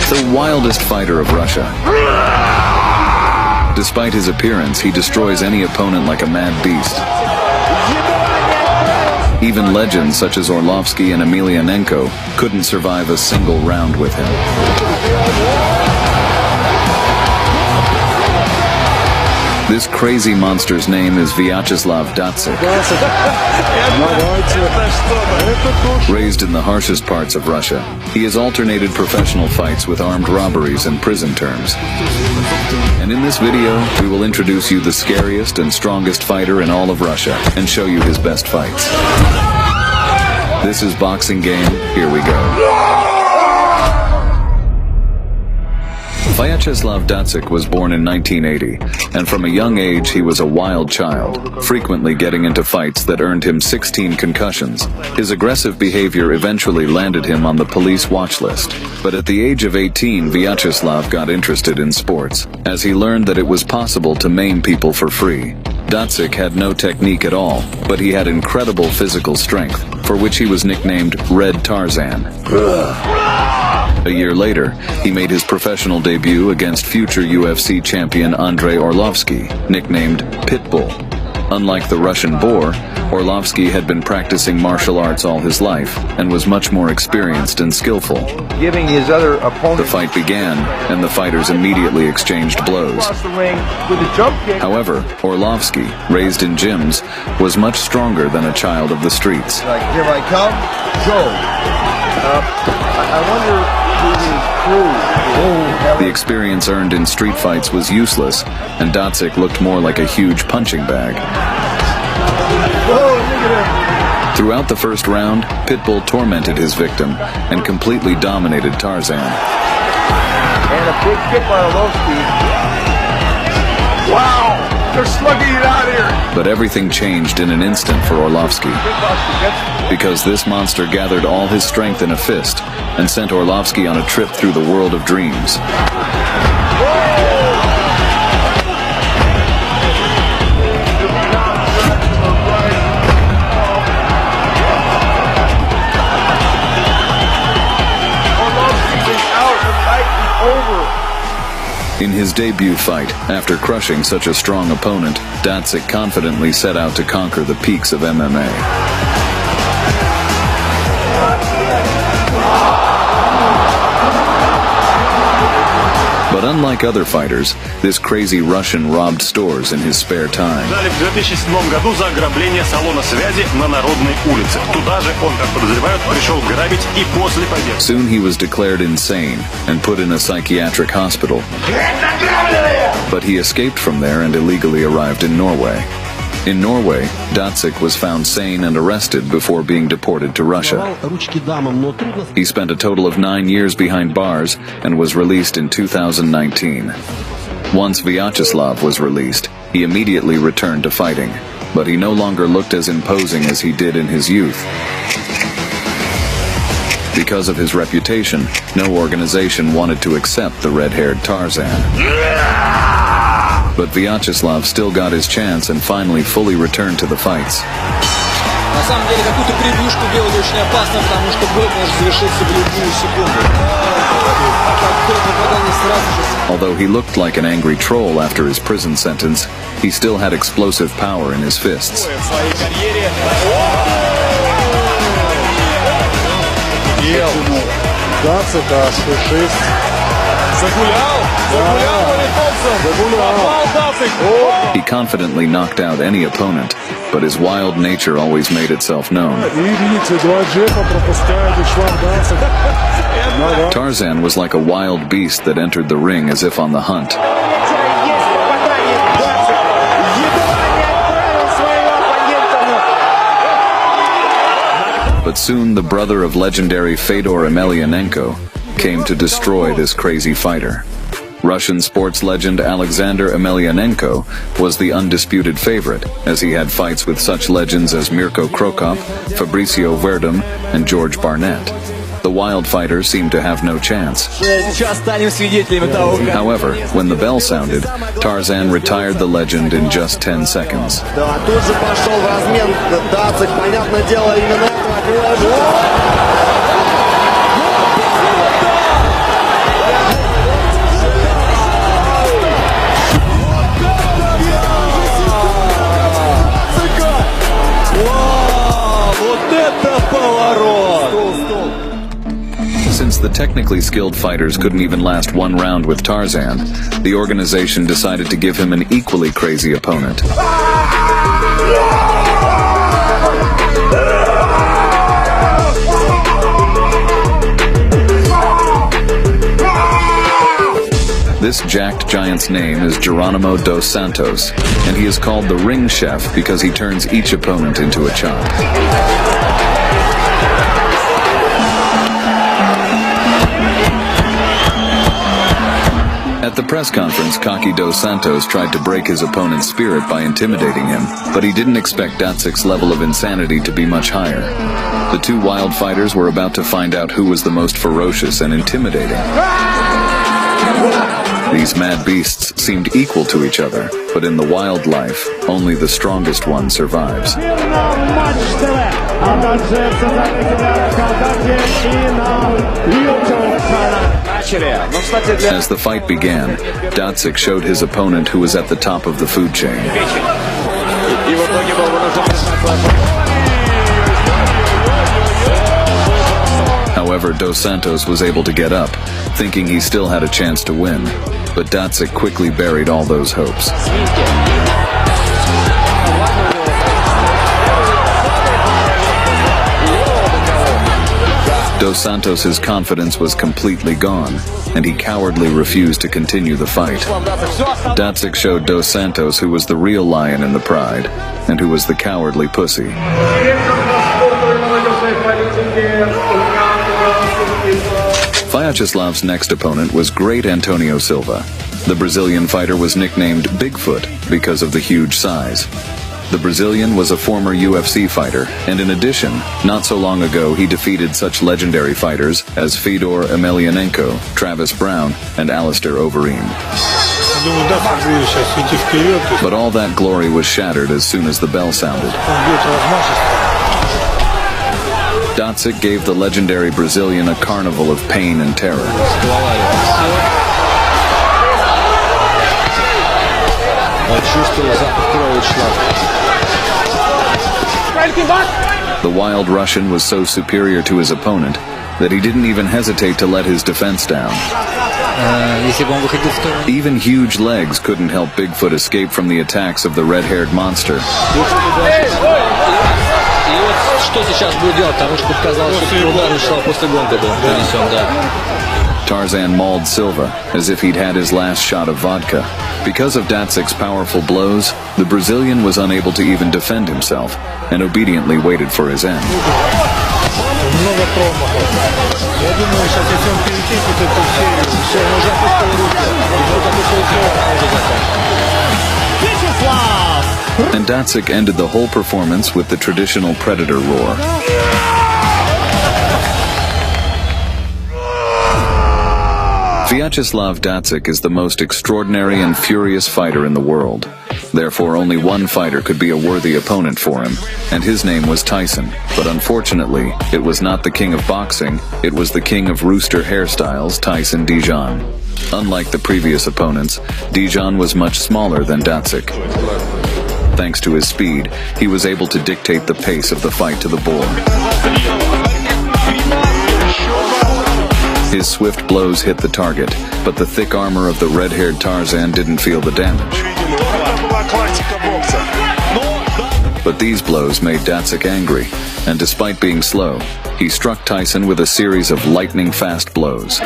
The wildest fighter of Russia. Despite his appearance, he destroys any opponent like a mad beast. Even legends such as Orlovsky and Emelianenko couldn't survive a single round with him. This crazy monster's name is Vyacheslav Datsyk. Raised in the harshest parts of Russia, he has alternated professional fights with armed robberies and prison terms. And in this video, we will introduce you the scariest and strongest fighter in all of Russia and show you his best fights. This is Boxing Game. Here we go. Vyacheslav Datsyk was born in 1980, and from a young age he was a wild child, frequently getting into fights that earned him 16 concussions. His aggressive behavior eventually landed him on the police watch list. But at the age of 18, Vyacheslav got interested in sports, as he learned that it was possible to maim people for free. Datsyk had no technique at all, but he had incredible physical strength, for which he was nicknamed Red Tarzan. A year later, he made his professional debut against future UFC champion Andrei Orlovsky, nicknamed Pitbull. Unlike the Russian boar, Orlovsky had been practicing martial arts all his life and was much more experienced and skillful. Giving his other opponent. The fight began, and the fighters immediately exchanged blows. However, Orlovsky, raised in gyms, was much stronger than a child of the streets. Like, here I come, go. I wonder who his crew. The experience earned in street fights was useless, and Datsyk looked more like a huge punching bag. Throughout the first round, Pitbull tormented his victim and completely dominated Tarzan. And a big kick by Orlovsky. Wow! They're slugging it out here! But everything changed in an instant for Orlovsky, because this monster gathered all his strength in a fist and sent Orlovsky on a trip through the world of dreams. In his debut fight, after crushing such a strong opponent, Datsyk confidently set out to conquer the peaks of MMA. But unlike other fighters, this crazy Russian robbed stores in his spare time. В 2007 году за ограбление салона связи на Народной улице. Туда же он, как подозревают, пришел грабить и после побега. Soon he was declared insane and put in a psychiatric hospital. But he escaped from there and illegally arrived in Norway. In Norway, Datsyk was found sane and arrested before being deported to Russia. He spent a total of 9 years behind bars and was released in 2019. Once Vyacheslav was released, he immediately returned to fighting, but he no longer looked as imposing as he did in his youth. Because of his reputation, no organization wanted to accept the red-haired Tarzan. But Vyacheslav still got his chance and finally fully returned to the fights. На самом деле какую-то превьюшку делать очень опасно, потому что бой может завершиться в любую секунду. Although he looked like an angry troll after his prison sentence, he still had explosive power in his fists. He confidently knocked out any opponent, but his wild nature always made itself known. Tarzan was like a wild beast that entered the ring as if on the hunt. But soon the brother of legendary Fedor Emelianenko came to destroy this crazy fighter. Russian sports legend Alexander Emelianenko was the undisputed favorite, as he had fights with such legends as Mirko Krokop, Fabricio Verdum, and George Barnett. The wild fighter seemed to have no chance. However, when the bell sounded, Tarzan retired the legend in just 10 seconds. Да, тут же пошел в размен Datsyk, понятное дело, именно этого Since the technically skilled fighters couldn't even last one round with Tarzan, the organization decided to give him an equally crazy opponent. This jacked giant's name is Geronimo dos Santos, and he is called the Ring Chef because he turns each opponent into a chop. At the press conference, Cocky dos Santos tried to break his opponent's spirit by intimidating him, but he didn't expect Datsik's level of insanity to be much higher. The two wild fighters were about to find out who was the most ferocious and intimidating. These mad beasts seemed equal to each other, but in the wild life, only the strongest one survives. As the fight began, Datsik showed his opponent who was at the top of the food chain. However, Dos Santos was able to get up, thinking he still had a chance to win, but Datsik quickly buried all those hopes. Dos Santos' confidence was completely gone, and he cowardly refused to continue the fight. Datsik showed Dos Santos who was the real lion in the pride, and who was the cowardly pussy. Vyacheslav's next opponent was Great Antonio Silva. The Brazilian fighter was nicknamed Bigfoot because of the huge size. The Brazilian was a former UFC fighter, and in addition, not so long ago he defeated such legendary fighters as Fedor Emelianenko, Travis Brown, and Alistair Overeem. But all that glory was shattered as soon as the bell sounded. Datsik gave the legendary Brazilian a carnival of pain and terror. The wild Russian was so superior to his opponent that he didn't even hesitate to let his defense down. Even huge legs couldn't help Bigfoot escape from the attacks of the red-haired monster. Tarzan mauled Silva as if he'd had his last shot of vodka. Because of Datsik's powerful blows, the Brazilian was unable to even defend himself and obediently waited for his end. And Datsik ended the whole performance with the traditional predator roar. Vyacheslav Datsik is the most extraordinary and furious fighter in the world. Therefore, only one fighter could be a worthy opponent for him, and his name was Tyson. But unfortunately, it was not the king of boxing, it was the king of rooster hairstyles, Tyson Dijon. Unlike the previous opponents, Dijon was much smaller than Datsik. Thanks to his speed, he was able to dictate the pace of the fight to the boar. His swift blows hit the target, but the thick armor of the red-haired Tarzan didn't feel the damage. But these blows made Datsik angry, and despite being slow, he struck Tyson with a series of lightning-fast blows.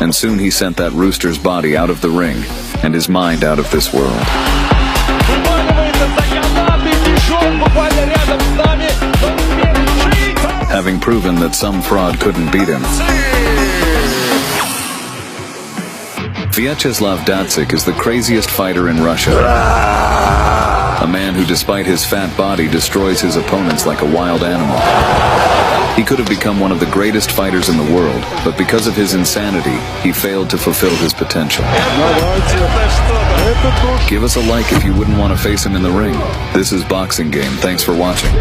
And soon he sent that rooster's body out of the ring, and his mind out of this world. Having proven that some fraud couldn't beat him, Vyacheslav Datsik is the craziest fighter in Russia. A man who, despite his fat body, destroys his opponents like a wild animal. He could have become one of the greatest fighters in the world, but because of his insanity, he failed to fulfill his potential. Give us a like if you wouldn't want to face him in the ring. This is Boxing Game. Thanks for watching.